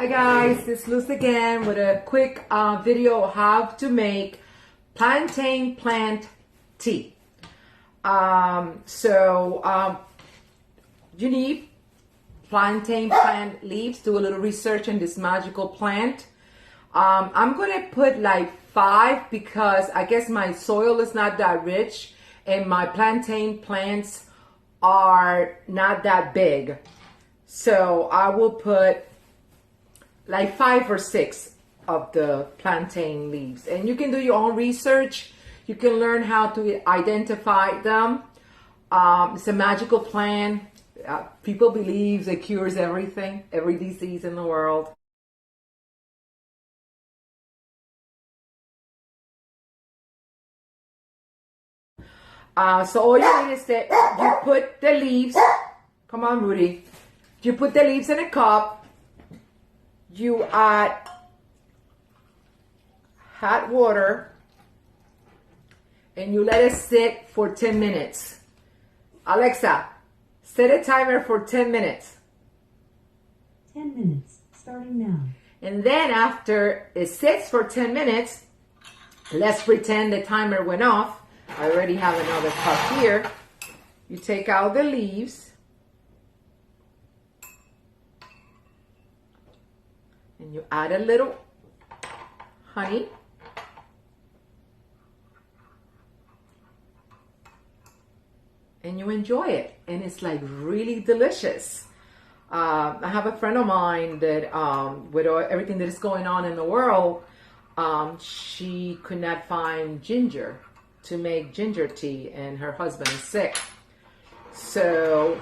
Hi guys, it's Luz again with a quick video of how to make plantain plant tea. You need plantain plant leaves. Do a little research on this magical plant. I'm gonna put like 5 because I guess my soil is not that rich and my plantain plants are not that big. So I will put like 5 or 6 of the plantain leaves, and you can do your own research. You can learn how to identify them. It's a magical plant. People believe it cures everything, every disease in the world. So all you need is that you put the leaves, come on Rudy, you put the leaves in a cup, you add hot water, and you let it sit for 10 minutes. Alexa, set a timer for 10 minutes. 10 minutes, starting now. And then after it sits for 10 minutes, let's pretend the timer went off. I already have another cup here. You take out the leaves. And you add a little honey. And you enjoy it. And it's like really delicious. I have a friend of mine that with everything that is going on in the world, she could not find ginger to make ginger tea, and her husband is sick. So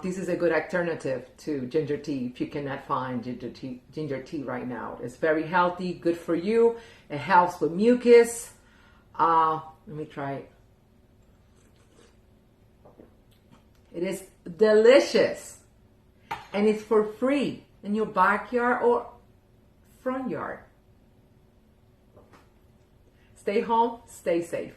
this is a good alternative to ginger tea if you cannot find ginger tea right now. It's very healthy, good for you. It helps with mucus. Let me try it. It is delicious, and it's for free in your backyard or front yard. Stay home, stay safe.